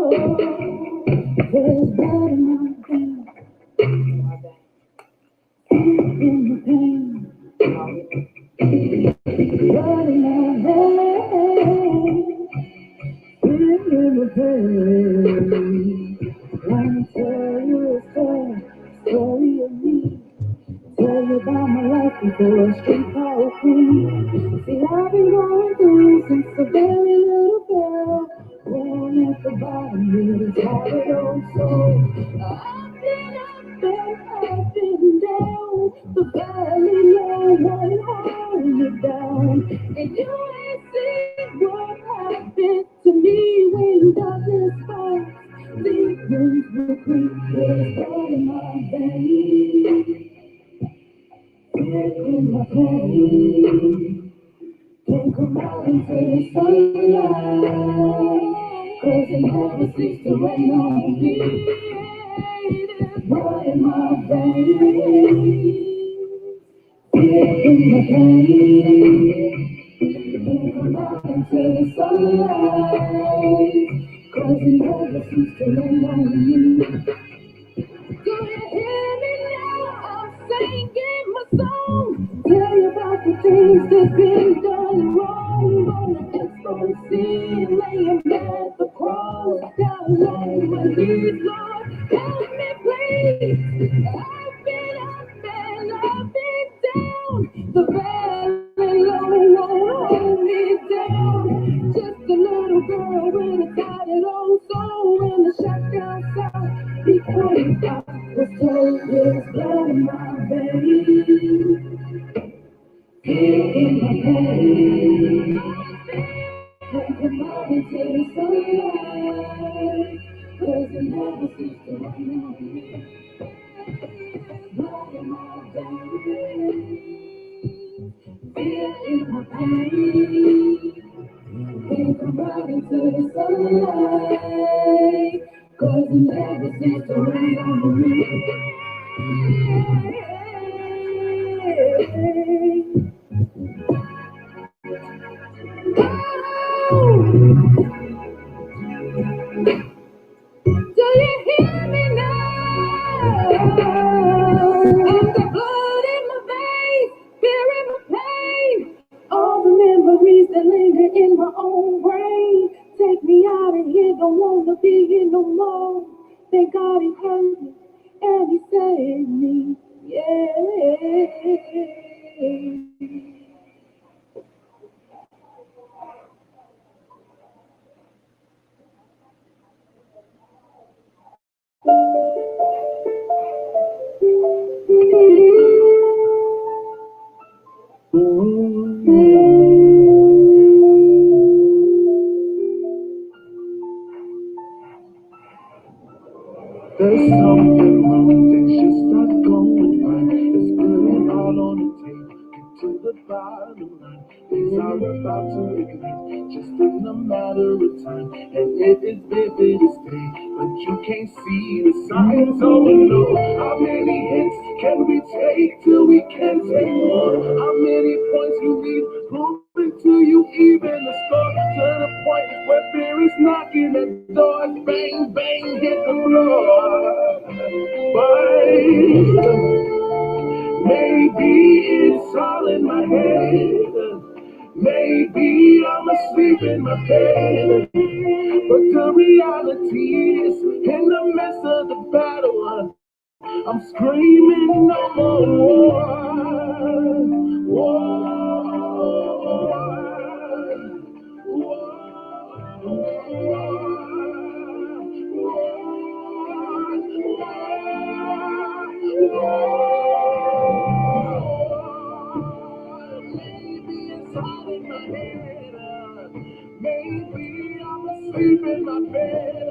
there's blood in my veins, in the pain, blood in my veins, in the pain. Wanna tell you a story of me. Tell you about my life before a street power queen. See, I've been going through since a very little girl. Born at the bottom with a tattered old soul. I've been up and I've been down. The valley low won't hold me down. And you ain't seen what happened to me when darkness falls. Demons will creep, there's blood in my veins. In my pain, can't come out into the sunlight, 'cause it never seems to rain on me. There's blood in my veins, in my pain, can't come out into the sunlight, 'cause it never seems to rain on me. Do you hear me now? I'm singing my song. Tell you about the things that been done wrong. Gonna expose sin, laying at the cross. Got alone when he's Lord. Help me please. I've been up and I've been down. The valley low won't hold me down. Just a little girl with a tattered old soul in the shutdown south. Before you got was told there's blood in my veins, here in my pain. Can't come out into the sunlight, 'cause it never seems to rain on me. Blood in my veins, here in my pain. Can't come out into the sunlight, 'cause it never seems to rain on me. Do you hear me now? And the blood in my veins, fear in my pain. All the memories that linger in my own brain. Take me out of here, don't wanna be here no more. Thank God he heard me and he saved me. Yeah. There's something wrong, things just start going fine. Let's put it all on the table, get to the bottom line. Things are about to ignite, just in a matter of time. And it is vivid as day, but you can't see the signs. Oh no, how many hits can we take till we can't take more? How many points you need proving to you even the score? To the point where fear is knocking at doors, bang, bang, hit the floor. But maybe it's all in my head. Maybe I'm asleep in my bed. But the reality is, in the midst of the battle, I'm screaming no more war. Maybe it's all in my head. Maybe I'm asleep in my bed.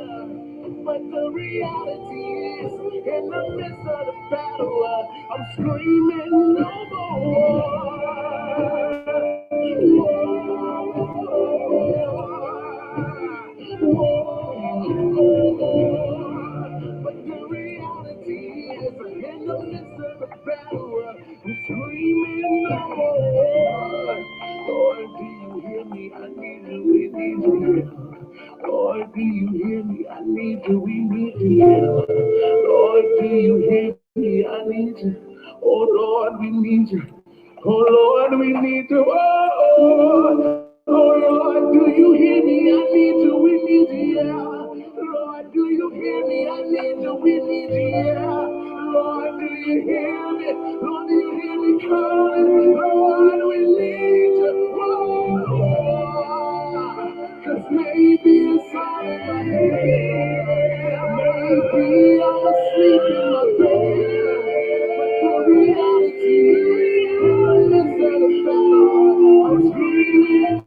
But the reality is, in the midst of the battle, I'm screaming no more. But the reality is, in the midst of the battle, I'm screaming no more. Lord, do you hear me? I need you, we need you. Lord, Lord, do you hear me? I need you, we need you, yeah. Lord, do you hear me? I need you. Oh Lord, we need you. Oh Lord, we need you. Oh Lord, do you hear me? I need you, we need you, yeah. Lord, do you hear me? I need you, we need you, yeah. Lord, do you hear me? Lord, do you hear me calling? Lord, we need you. Cause maybe it's all in my head. Maybe I'm asleep in my bed. But the reality is, instead of that, I'm screaming.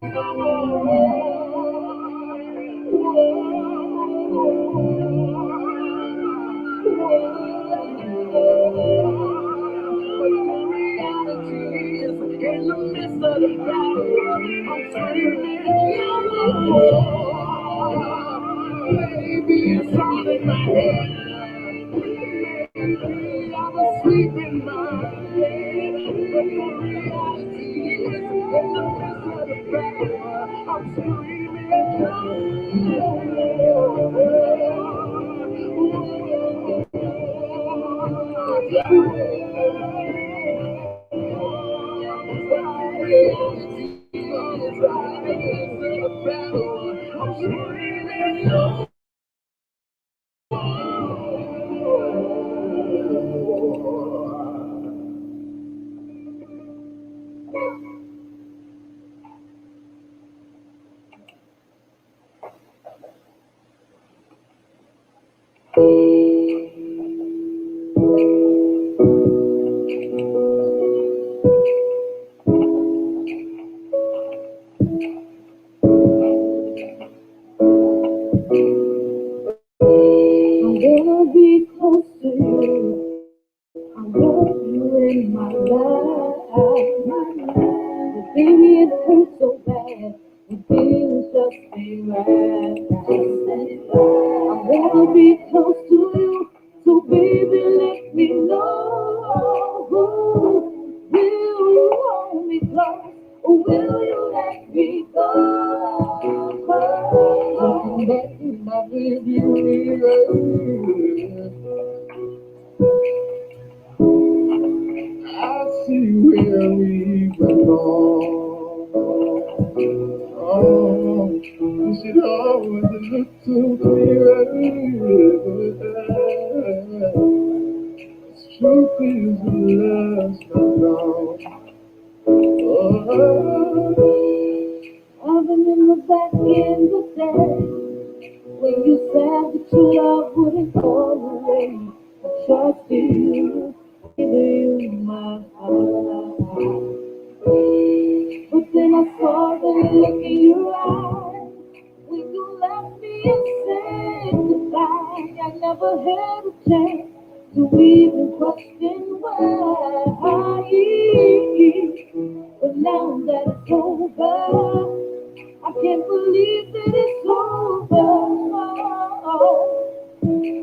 In the midst of the battle, I'm screaming, baby, it's all in my head. Maybe I'm asleep in my bed, but the reality is, in the midst of the battle, I'm wanna be close to you. I want you in my life. But baby, it hurts so bad. The feelings just ain't right. I wanna be close to you. So baby, let me know. Will you hold me close? Or will you let me go? Looking back in my rearview mirror, I see where we went wrong. Oh, you should always look to clear. Truth is the last not gone. Oh, I've been in the back in the day when you said that your love wouldn't go away. I trusted you, gave you my heart. But then I saw the look in your eyes when you left me and said goodbye. I never had a chance to even question why. But now that it's over, I can't believe that it's over.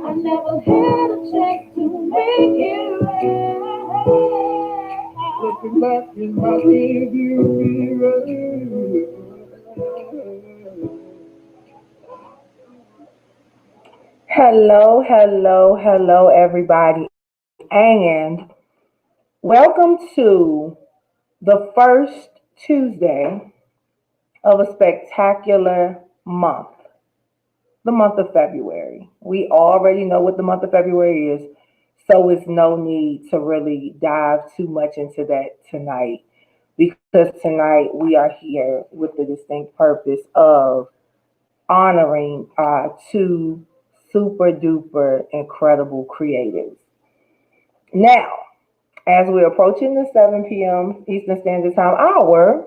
I never had a chance to make it right. Looking back in my rearview mirror. Hello, hello, hello, everybody, and welcome to the first Tuesday of a spectacular month, the month of February. We already know what the month of February is, so it's no need to really dive too much into that tonight because tonight we are here with the distinct purpose of honoring our two super duper incredible creatives. Now, as we're approaching the 7 p.m. Eastern Standard Time hour,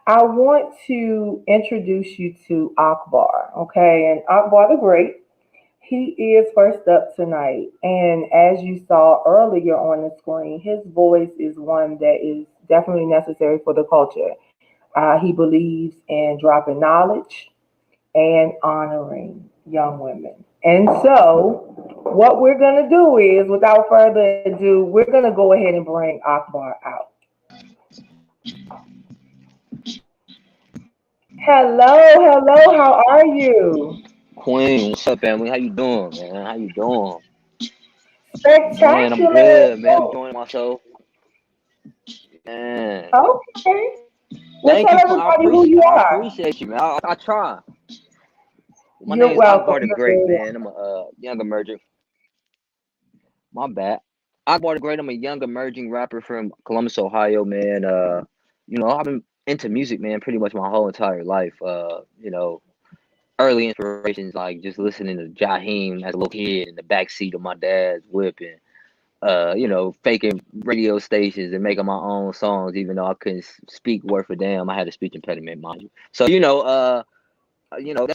I want to introduce you to Akbar, okay? And Akbar the Great, he is first up tonight. And as you saw earlier on the screen, his voice is one that is definitely necessary for the culture. He believes in dropping knowledge and honoring young women. And so, what we're going to do is, without further ado, we're going to go ahead and bring Akbar out. Hello, hello, how are you? Queen, what's up, family? How you doing, man? How you doing? Man, I'm Spectacular. good, man. I'm So, enjoying myself. Man, okay. Well, thank tell you. I everybody who appreciate you I are. appreciate you, man. I try. My You're name is welcome. Akbar the You're Great, very man. I'm a young emerging. My bad. Akbar the Great. I'm a young emerging rapper from Columbus, Ohio, man. I've been into music, man, pretty much my whole entire life. Early inspirations like just listening to Jaheim as a little kid in the backseat of my dad's whip and faking radio stations and making my own songs, even though I couldn't speak word for damn. I had a speech impediment, mind you. So, that's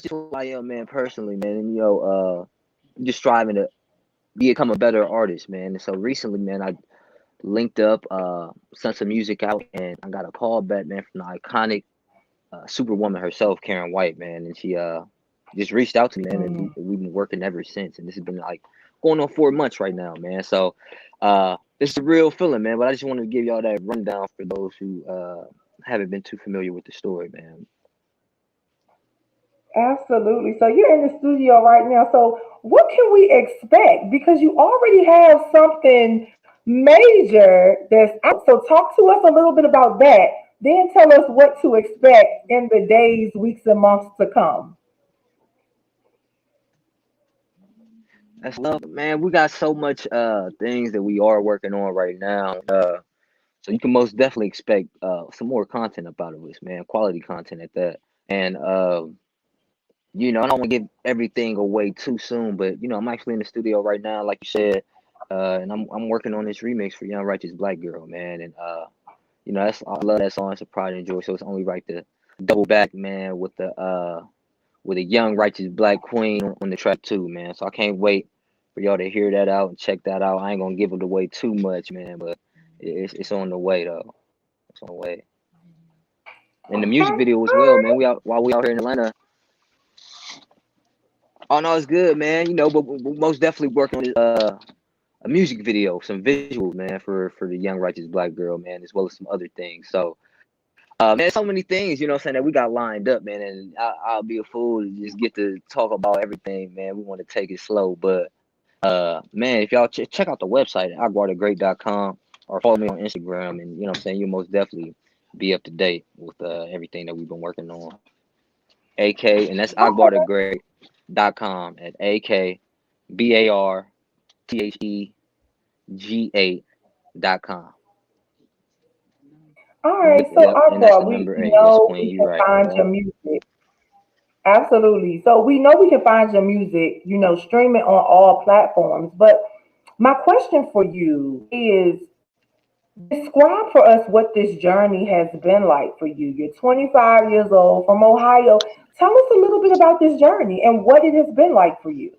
just who I am, man, personally, man. And, just striving to become a better artist, man. And so recently, man, I linked up, sent some music out, and I got a call back, man, from the iconic superwoman herself, Karen White, man. And she just reached out to me, man, and mm. we've been working ever since. And this has been like going on 4 months right now, man. So it's a real feeling, man. But I just wanted to give y'all that rundown for those who haven't been too familiar with the story, man. Absolutely. So you're in the studio right now. So what can we expect? Because you already have something major that's out. So talk to us a little bit about that. Then tell us what to expect in the days, weeks, and months to come. That's love, man. We got so much things that we are working on right now. So you can most definitely expect some more content up out of us, man. Quality content at that. And I don't want to give everything away too soon, but I'm actually in the studio right now, like you said, and I'm working on this remix for Young Righteous Black Girl, man. And that's I love that song. It's a pride and joy. So it's only right to double back, man, with a young righteous black queen on the track too, man. So I can't wait for y'all to hear that out and check that out. I ain't gonna give it away too much, man, but it's on the way though. It's on the way. And the music Okay. video as All well, man. right. While we out here in Atlanta. Oh no, it's good, man. But we're most definitely working on a music video, some visuals, man, for the young righteous black girl, man, as well as some other things. So, man, so many things, what I'm saying, that we got lined up, man, and I'll be a fool to just get to talk about everything, man. We want to take it slow, but man, if y'all check out the website at akbarthegreat.com or follow me on Instagram, and what I'm saying, you'll most definitely be up to date with everything that we've been working on. AK, and that's akbarthegreat.com at AKBARTHEG8.com. All right. Yep, So yep, and that's the Akbar, we number 8. Yes, know Queen, we you're can right. find your music. Absolutely. So we know we can find your music, stream it on all platforms. But my question for you is describe for us what this journey has been like for you. You're 25 years old from Ohio. Tell us a little bit about this journey and what it has been like for you.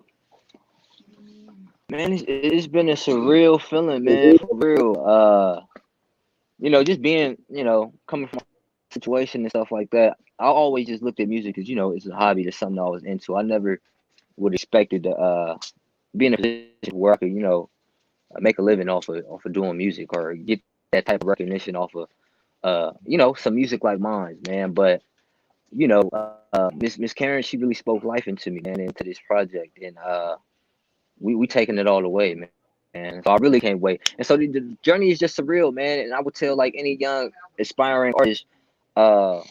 Man, it's been a surreal feeling, man, for real. Just being, coming from a situation and stuff like that. I always just looked at music as, it's a hobby, that's something I was into. I never would expected to be in a position where I could, make a living off of doing music or get that type of recognition off of some music like mine, man. But Miss Karen, she really spoke life into me, man, into this project, and we taking it all away, man. So I really can't wait. And so the journey is just surreal, man. And I would tell like any young aspiring artist, uh,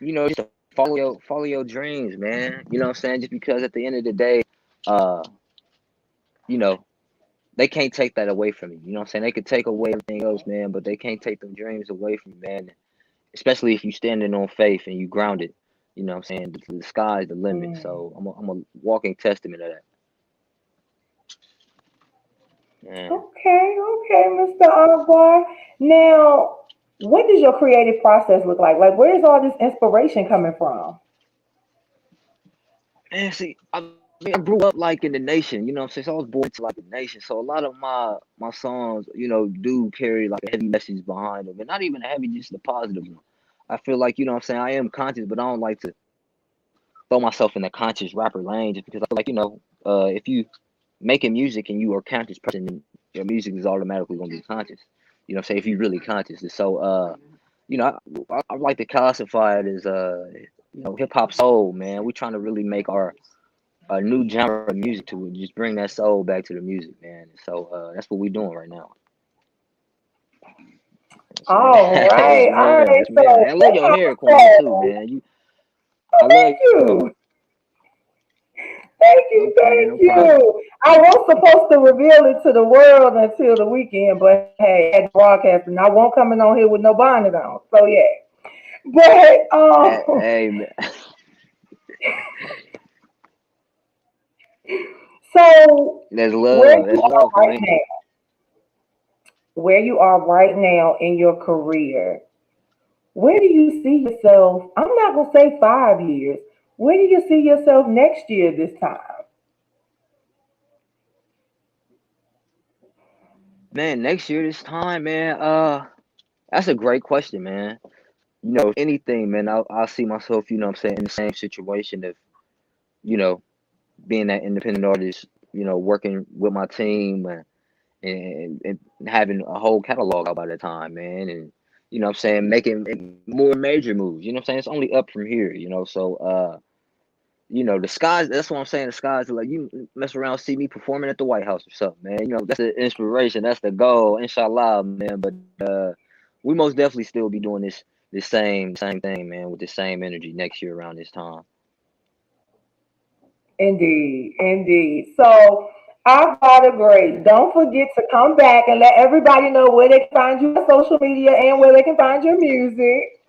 just to follow your dreams, man. You know what I'm saying? Just because at the end of the day, uh, you know, they can't take that away from you. You know what I'm saying? They could take away everything else, man, but they can't take them dreams away from you, man. Especially if you standing on faith and you grounded. You know what I'm saying? The sky's the limit. Mm. So I'm a walking testament of that. Man. Okay, Mr. Akbar. Now, what does your creative process look like? Like, where is all this inspiration coming from? Man, see, I grew up like in the nation, you know what I'm saying? So I was born into like the nation. So a lot of my songs, do carry like a heavy message behind them. And not even a heavy, just a positive one. I feel like, what I'm saying, I am conscious, but I don't like to throw myself in the conscious rapper lane just because I feel like, if you making music and you are a conscious person, then your music is automatically gonna be conscious. You know what I'm saying? If you're really conscious. And so I like to classify it as hip hop soul, man. We're trying to really make our a new genre of music to it. Just bring that soul back to the music, man. So that's what we doing right now. Yes, ma'am. All Yes, right, all ma'am. right. Yes, ma'am. So I love this your hair, Queen, too, episode, man. oh, I love thank your hair. you. Thank you, No, thank no problem. you. I was supposed to reveal it to the world until the weekend, but hey, I had to broadcast and I won't coming on here with no bonnet on. So yeah. But Hey, man. so That's where love. you That's are love, right Queen. now, where you are right now in your career, where do you see yourself? I'm not gonna say 5 years. Where do you see yourself next year this time? Man, next year this time, man. That's a great question, man. If anything, man, I'll see myself, you know what I'm saying, in the same situation of, you know, being that independent artist, working with my team and having a whole catalog out by the time, man. And, you know what I'm saying, making more major moves. You know what I'm saying? It's only up from here, So, the skies, that's what I'm saying. The skies are like, you mess around, see me performing at the White House or something, man. That's the inspiration. That's the goal, inshallah, man. But we most definitely still be doing this same thing, man, with the same energy next year around this time. Indeed, indeed. So I've got to agree. Don't forget to come back and let everybody know where they can find you on social media and where they can find your music.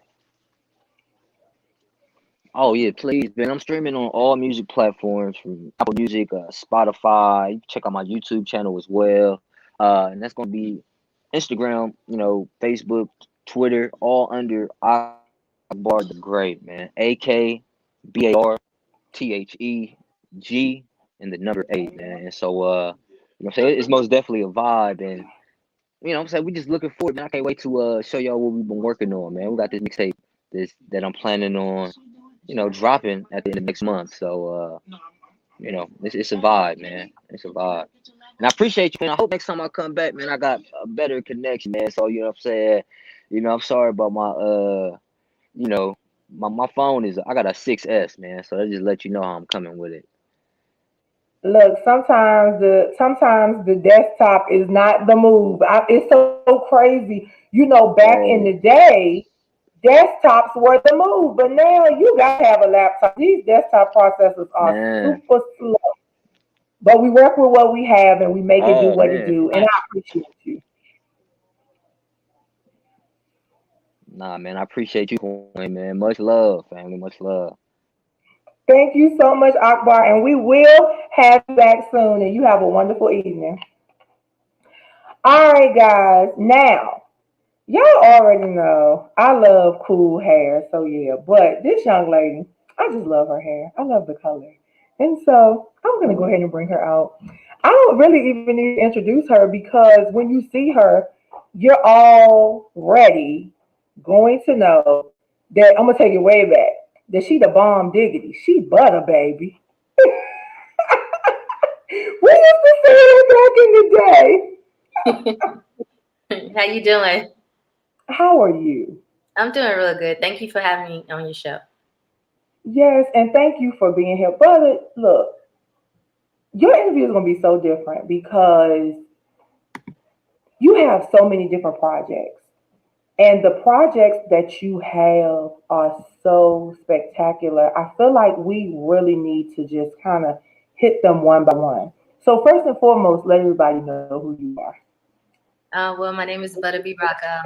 Oh yeah, please, man. I'm streaming on all music platforms from Apple Music, Spotify. You can check out my YouTube channel as well. And that's gonna be Instagram, Facebook, Twitter, all under Akbar the Great, man. AKBARTHEG and the number 8, man. And so I'm saying, it's most definitely a vibe. And I'm saying, we just looking forward, man. I can't wait to show y'all what we've been working on, man. We got this mixtape this that I'm planning on, dropping at the end of next month. So it's a vibe, man. It's a vibe. And I appreciate you, man. I hope next time I come back, man, I got a better connection, man. So you know what I'm saying? I'm sorry about my you know, my phone is, I got a 6S, man. So that just let you know how I'm coming with it. Look, sometimes the desktop is not the move. It's so crazy. Back in the Oh day, desktops were the move, but now you gotta have a laptop. These desktop processors are man. super slow. But we work with what we have and we make it do Oh what it man. do. And I appreciate you. Nah, man, I appreciate you, Queen, man. Much love, family. Much love. Thank you so much, Akbar, and we will have you back soon. And you have a wonderful evening. All right, guys. Now, y'all already know I love cool hair. So, yeah, but this young lady, I just love her hair. I love the color. And so, I'm going to go ahead and bring her out. I don't really even need to introduce her because when you see her, you're already going to know that I'm going to take it way back. That she the bomb diggity. She butter, baby. We used to say it back in the day. How you doing? How are you? I'm doing real good. Thank you for having me on your show. Yes, and thank you for being here. Brother, look, your interview is going to be so different because you have so many different projects. And the projects that you have are so spectacular. I feel like we really need to just kind of hit them one by one. So, first and foremost, let everybody know who you are. Well, my name is Butta B Rocka.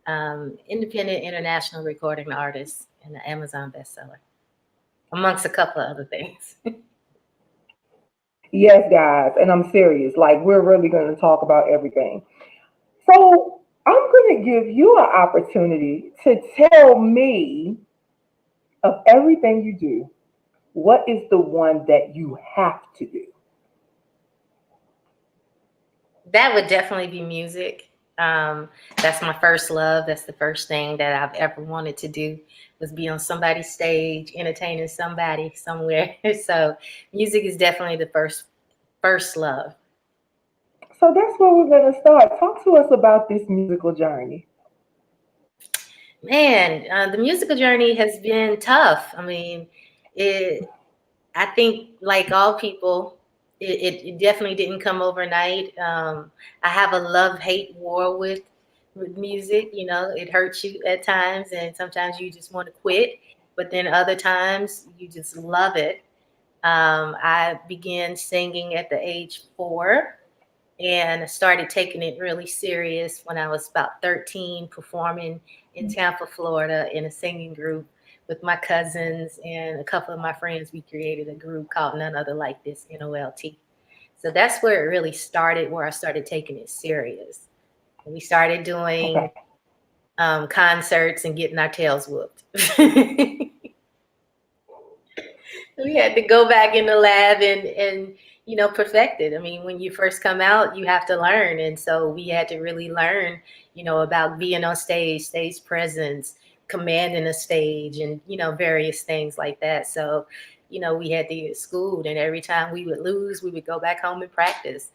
I'm a independent international recording artist and an Amazon bestseller, amongst a couple of other things. Yes, guys, and I'm serious. Like, we're really going to talk about everything. So, I'm going to give you an opportunity to tell me of everything you do, what is the one that you have to do? That would definitely be music. That's my first love. That's the first thing that I've ever wanted to do was be on somebody's stage, entertaining somebody somewhere. So music is definitely the first love. So, that's where we're going to start. Talk to us about this musical journey. Man, the musical journey has been tough. I mean, it. I think, like all people, it definitely didn't come overnight. I have a love-hate war with music. You know, it hurts you at times, and sometimes you just want to quit. But then other times you just love it. I began singing at the age 4 and started taking it really serious when I was about 13, performing in Tampa, Florida, in a singing group with my cousins and a couple of my friends. We created a group called None Other Like This, NOLT. So that's where it really started, where I started taking it serious. We started doing Okay. concerts and getting our tails whooped. We had to go back in the lab and perfect it. I mean, when you first come out, you have to learn, and so we had to really learn about being on stage presence, commanding a stage, and various things like that. So we had to get schooled, and every time we would lose, we would go back home and practice.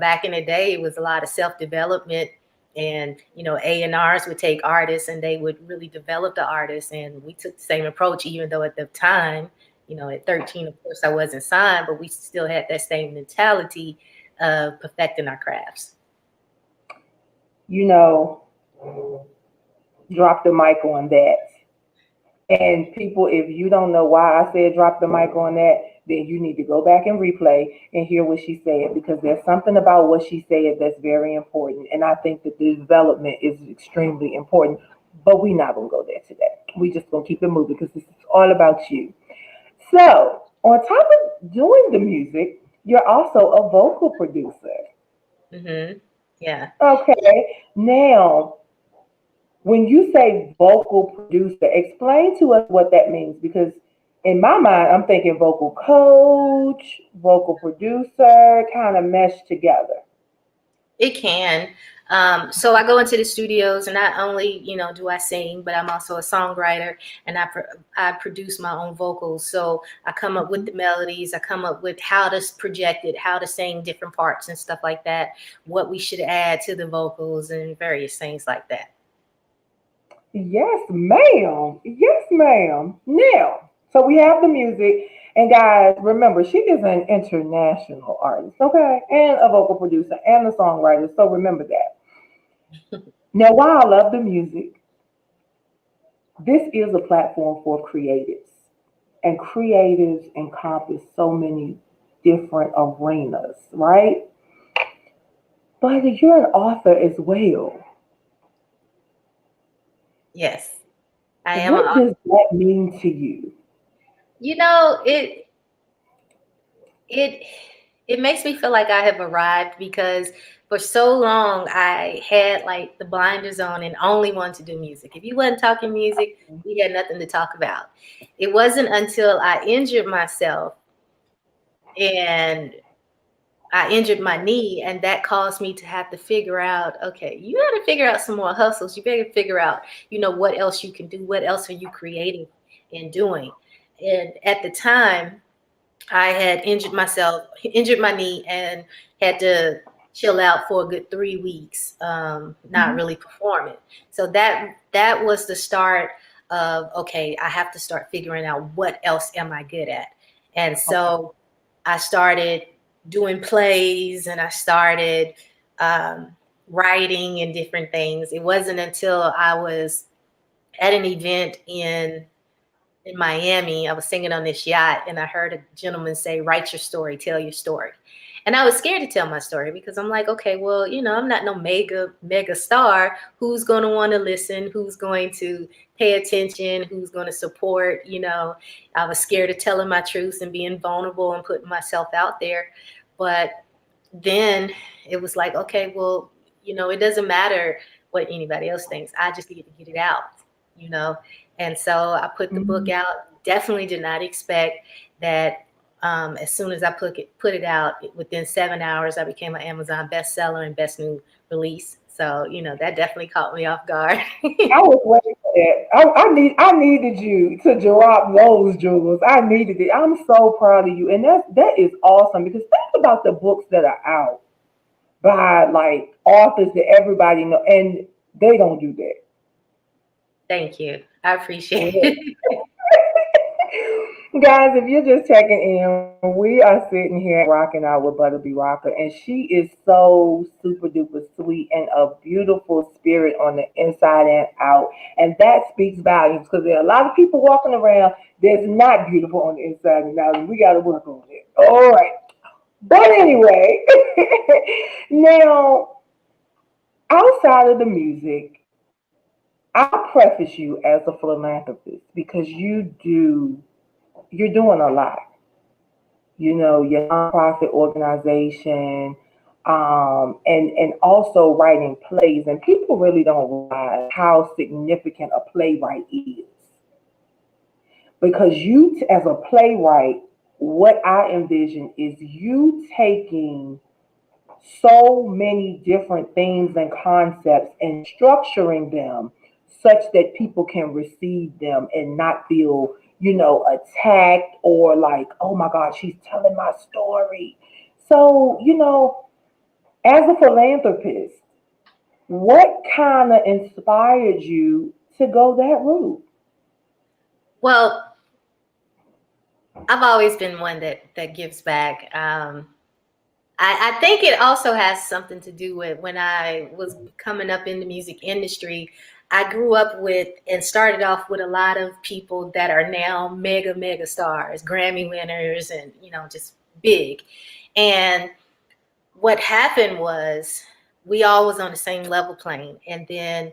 Back in the day, it was a lot of self-development, and A&Rs would take artists and they would really develop the artists, and we took the same approach, even though at the time, at 13, of course, I wasn't signed, but we still had that same mentality of perfecting our crafts. You know, drop the mic on that. And people, if you don't know why I said drop the mic on that, then you need to go back and replay and hear what she said, because there's something about what she said that's very important. And I think that the development is extremely important. But we're not going to go there today. We just going to keep it moving because this is all about you. So, on top of doing the music, you're also a vocal producer. Yeah. Okay. Now, when you say vocal producer, explain to us what that means, because in my mind, I'm thinking vocal coach, vocal producer, kind of meshed together. It can. So I go into the studios, and not only do I sing, but I'm also a songwriter, and I produce my own vocals. So I come up with the melodies, I come up with how to project it, how to sing different parts and stuff like that, what we should add to the vocals, and various things like that. Yes, ma'am. Yes, ma'am. Now, so we have the music, and guys, remember, she is an international artist, okay, and a vocal producer and a songwriter. So remember that. Now, while I love the music, this is a platform for creatives, and creatives encompass so many different arenas, right? But you're an author as well. Yes, I am. What does that mean to you? You know, it it makes me feel like I have arrived, because for so long I had like the blinders on and only wanted to do music. If you wasn't talking music, we had nothing to talk about. It wasn't until I injured myself and I injured my knee, and that caused me to have to figure out, okay, you got to figure out some more hustles. You better figure out, what else you can do. What else are you creating and doing? And at the time, I had injured my knee, and had to chill out for a good 3 weeks, not Mhm. really performing. So that was the start of, okay, I have to start figuring out what else am I good at. And Okay. so I started doing plays, and I started writing and different things. It wasn't until I was at an event in Miami. I was singing on this yacht, and I heard a gentleman say, "Write your story, tell your story." And I was scared to tell my story, because I'm like, okay, well, I'm not no mega star. Who's going to want to listen? Who's going to pay attention? Who's going to support? I was scared of telling my truth and being vulnerable and putting myself out there. But then it was like, okay, well, it doesn't matter what anybody else thinks. I just need to get it out, you know. And so I put the book Mhm. out. Definitely did not expect that. As soon as I put it out, within 7 hours, I became an Amazon bestseller and best new release. So that definitely caught me off guard. I was waiting for that. I needed you to drop those jewels. I needed it. I'm so proud of you, and that is awesome, because think about the books that are out by like authors that everybody know, and they don't do Thank you. I appreciate that. it. Guys, if you're just checking in, we are sitting here rocking out with Butta B Rocka, and she is so super duper sweet and a beautiful spirit on the inside and out. And that speaks volumes because there are a lot of people walking around that's not beautiful on the inside and out, and we got to work on it. All right. But anyway, now, outside of the music, I'll preface you as a philanthropist because you're doing a lot. You know, your nonprofit organization, and also writing plays. And people really don't realize how significant a playwright is. Because as a playwright, what I envision is you taking so many different things and concepts and structuring them such that people can receive them and not feel, attacked or like, oh my God, she's telling my story. So, as a philanthropist, what kind of inspired you to go that route? Well, I've always been one that gives back. I think it also has something to do with when I was coming up in the music industry. I grew up with and started off with a lot of people that are now mega stars, Grammy winners, and just big. And what happened was we all was on the same level playing, and then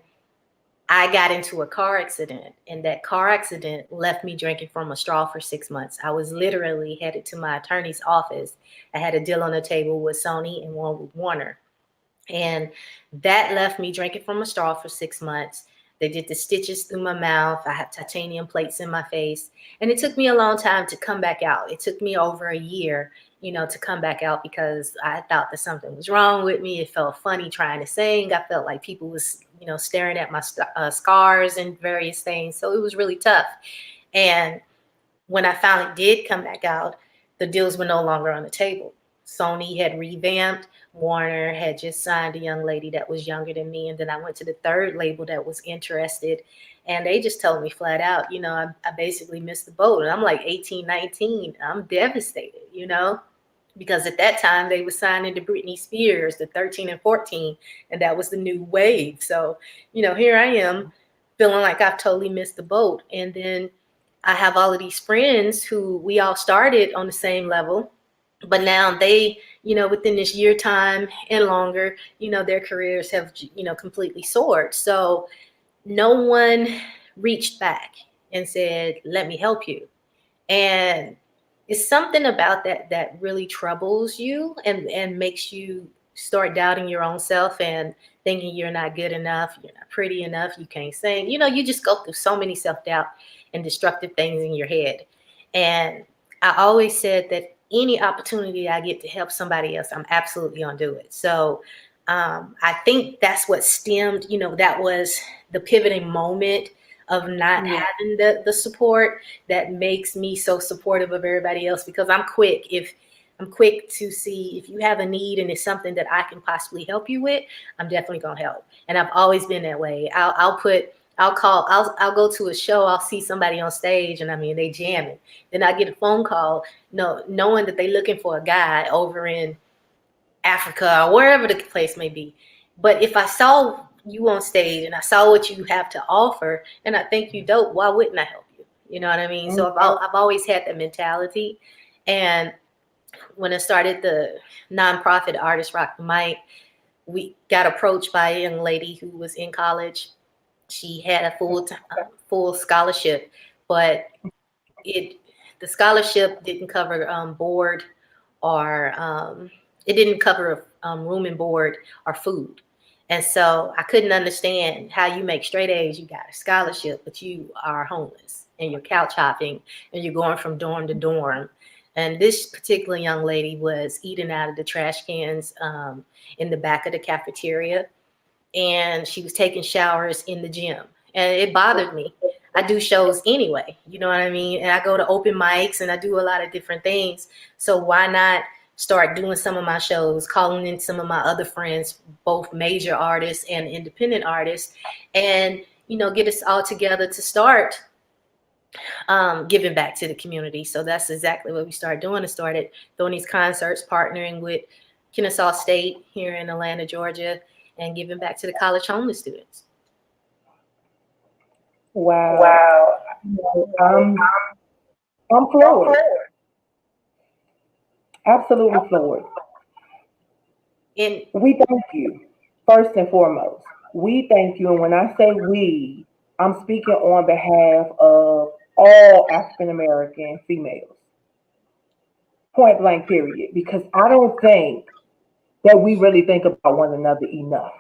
I got into a car accident, and that car accident left me drinking from a straw for 6 months. I was literally headed to my attorney's office. I had a deal on the table with Sony and one with Warner. And that left me drinking from a straw for 6 months. They did the stitches through my mouth. I have titanium plates in my face. And it took me a long time to come back out. It took me over a year, to come back out because I thought that something was wrong with me. It felt funny trying to sing. I felt like people was, staring at my scars and various things. So it was really tough. And when I finally did come back out, the deals were no longer on the table. Sony had revamped. Warner had just signed a young lady that was younger than me. And then I went to the third label that was interested. And they just told me flat out, I basically missed the boat. And I'm like 18, 19. I'm devastated, because at that time they were signing to Britney Spears, the 13 and 14. And that was the new wave. So, here I am feeling like I've totally missed the boat. And then I have all of these friends who we all started on the same level, but now they, within this year time and longer, their careers have, completely soared. So no one reached back and said, let me help you. And it's something about that really troubles you and makes you start doubting your own self and thinking you're not good enough, you're not pretty enough, you can't sing. You just go through so many self-doubt and destructive things in your head. And I always said that any opportunity I get to help somebody else, I'm absolutely gonna do it. So I think that's what stemmed, that was the pivoting moment of not having the support that makes me so supportive of everybody else, because I'm quick to see if you have a need and it's something that I can possibly help you with, I'm definitely gonna help. And I've always been that way. I'll go to a show, I'll see somebody on stage and they jamming. Then I get a phone call, knowing that they're looking for a guy over in Africa or wherever the place may be. But if I saw you on stage and I saw what you have to offer and I think you dope, why wouldn't I help you? You know what I mean? So I've always had that mentality. And when I started the nonprofit Artists Rock the Mic, we got approached by a young lady who was in college. She had a full scholarship, but the scholarship didn't cover board or it didn't cover room and board or food. And so I couldn't understand how you make straight A's, you got a scholarship, but you are homeless and you're couch hopping and you're going from dorm to dorm. And this particular young lady was eating out of the trash cans in the back of the cafeteria. And she was taking showers in the gym. And it bothered me. I do shows anyway, you know what I mean? And I go to open mics and I do a lot of different things. So why not start doing some of my shows, calling in some of my other friends, both major artists and independent artists, and, get us all together to start giving back to the community. So that's exactly what we started doing. I started doing these concerts, partnering with Kennesaw State here in Atlanta, Georgia, and giving back to the college homeless students. Wow. I'm floored. Absolutely floored. And We thank you, first and foremost. We thank you. And when I say we, I'm speaking on behalf of all African American females, point blank, period. Because I don't think that we really think about one another enough.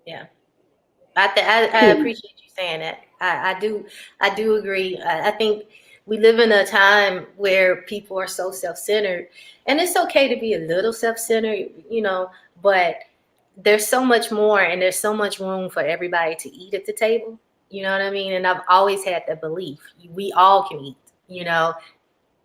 yeah, I Period. appreciate you saying that. I do agree. I think we live in a time where people are so self-centered, and it's okay to be a little self-centered, but there's so much more, and there's so much room for everybody to eat at the table. You know what I mean? And I've always had that belief. We all can eat, you know.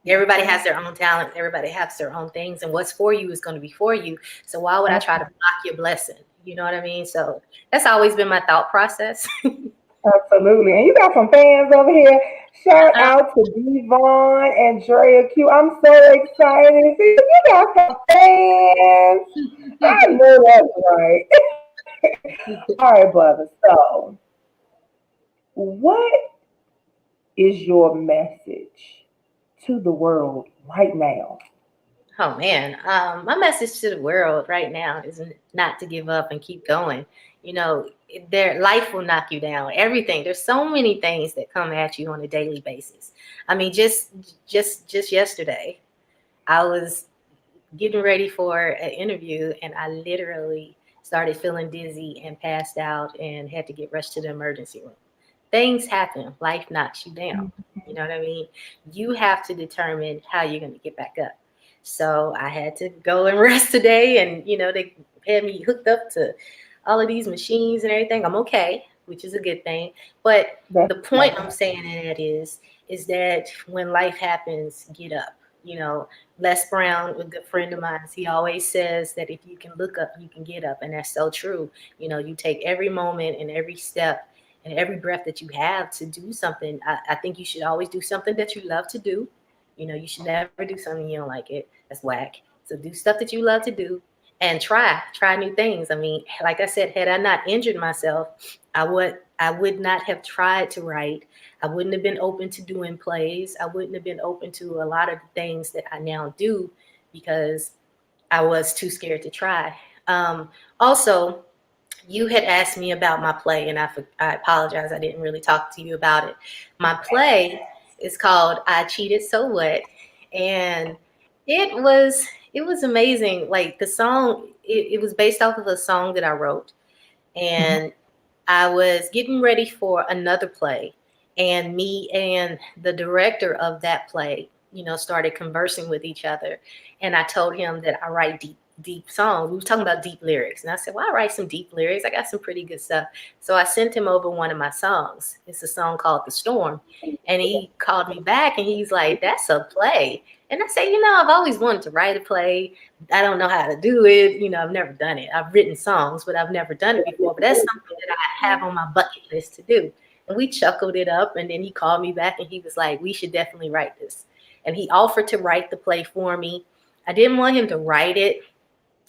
Everybody has their own talent. Everybody has their own things, and what's for you is going to be for you. So why would I try to block your blessing? You know what I mean? So that's always been my thought process. Absolutely. And you got some fans over here. Shout out to Devon and Drea Q. I'm so excited. See, you got some fans. I know that's right. All right, brother. So, what is your message to the world right now? Oh man, my message to the world right now is not to give up and keep going. You know, their life will knock you down. Everything. There's so many things that come at you on a daily basis. I mean, just yesterday, I was getting ready for an interview, and I literally started feeling dizzy and passed out and had to get rushed to the emergency room. Things happen. Life knocks you down. You know what I mean? You have to determine how you're going to get back up. So I had to go and rest today, and they had me hooked up to all of these machines and everything. I'm okay, which is a good thing. But That's the point I'm saying in it is that when life happens, get up. You know, Les Brown, a good friend of mine, he always says that if you can look up, you can get up, and that's so true. You know, you take every moment and every step and every breath that you have to do something. I think you should always do something that you love to do. You know, you should never do something you don't like it. That's whack. So do stuff that you love to do and try new things. I mean, like I said, had I not injured myself, I would not have tried to write. I wouldn't have been open to doing plays. I wouldn't have been open to a lot of the things that I now do because I was too scared to try. Also, you had asked me about my play, and I apologize. I didn't really talk to you about it. My play is called "I Cheated, So What," and it was amazing. Like the song, it was based off of a song that I wrote, and I was getting ready for another play, and me and the director of that play, started conversing with each other. And I told him that I write deep songs. We were talking about deep lyrics. And I said, well, I write some deep lyrics. I got some pretty good stuff. So I sent him over one of my songs. It's a song called The Storm. And he called me back and he's like, that's a play. And I said, I've always wanted to write a play. I don't know how to do it. I've never done it. I've written songs, but I've never done it before. But that's something that I have on my bucket list to do. And we chuckled it up. And then he called me back and he was like, we should definitely write this. And he offered to write the play for me. I didn't want him to write it,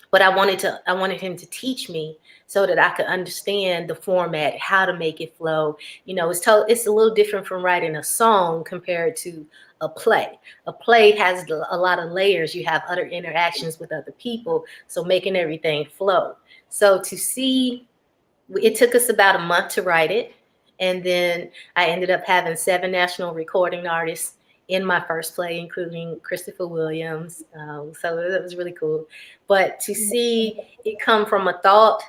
but I wanted him to teach me so that I could understand the format, how to make it flow. It's a little different from writing a song compared to a play. A play has a lot of layers. You have other interactions with other people, so making everything flow. So it took us about a month to write it. And then I ended up having 7 national recording artists in my first play, including Christopher Williams. So that was really cool. But to see it come from a thought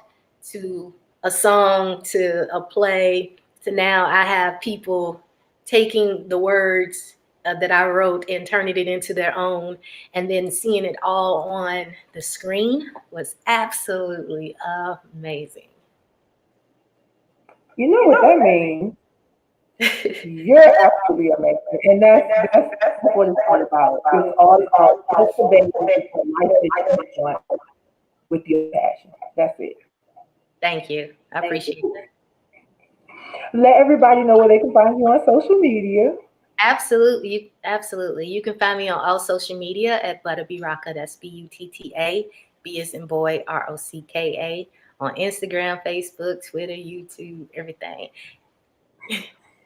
to a song to a play to now I have people taking the words that I wrote and turning it into their own, and then seeing it all on the screen was absolutely amazing. You know what that means? You're absolutely amazing, and that's what it's all about. It's all about cultivating the life that you want with your passion. That's it. Thank you. I appreciate it. Let everybody know where they can find you on social media. Absolutely. You can find me on all social media at Butta B Rocka. That's Butta. B as in boy, Rocka. On Instagram, Facebook, Twitter, YouTube, everything.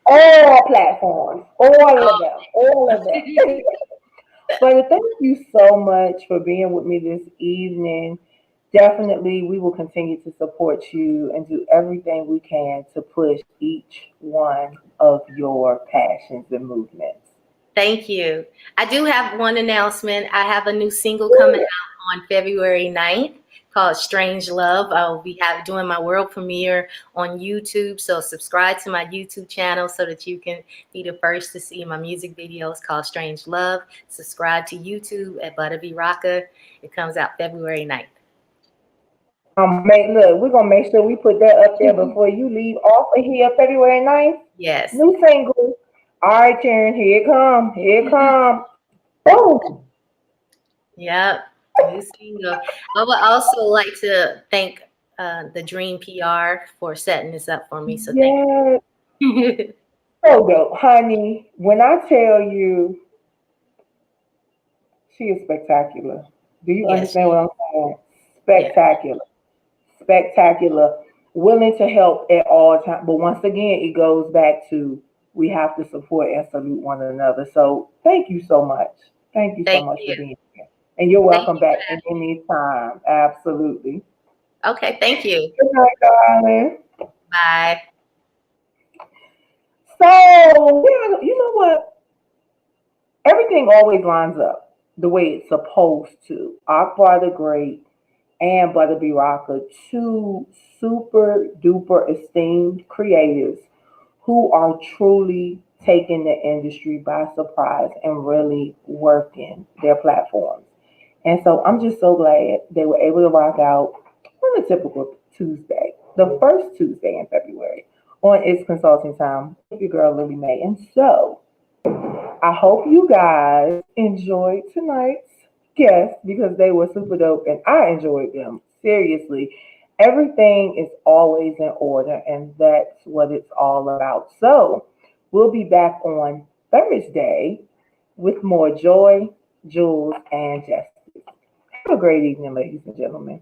All platforms, all of them, all of them. But thank you so much for being with me this evening. Definitely, we will continue to support you and do everything we can to push each one of your passions and movements. Thank you. I do have one announcement. I have a new single coming out on February 9th called Strange Love. I'll be doing my world premiere on YouTube. So subscribe to my YouTube channel so that you can be the first to see my music videos called Strange Love. Subscribe to YouTube at Butta B Rocka. It comes out February 9th. Look, we're gonna make sure we put that up there before you leave off of here February 9th. Yes. New single. All right, Karen, here it come. Here it come. Boom. Yep. New single. I would also like to thank the Dream PR for setting this up for me. So thank you. So dope, honey. When I tell you she is spectacular. Do you Yes. understand what I'm saying? Spectacular. Yeah. Spectacular. Willing to help at all times. But once again, it goes back to we have to support and salute one another. So thank you so much. Thank you so much for being here. And you're welcome back at any time. Absolutely. Okay, thank you. Good night, darling. Bye. So, yeah, you know what? Everything always lines up the way it's supposed to. Akbar the Great and Butta B Rocka, two super duper esteemed creatives who are truly taking the industry by surprise and really working their platforms. And so I'm just so glad they were able to rock out on a typical Tuesday, the first Tuesday in February, on It's Consulting Time with your girl Lily Mae. And so I hope you guys enjoyed tonight's guests because they were super dope and I enjoyed them. Seriously, everything is always in order and that's what it's all about. So we'll be back on Thursday with more joy, jewels, and justice. Have a great evening, ladies and gentlemen.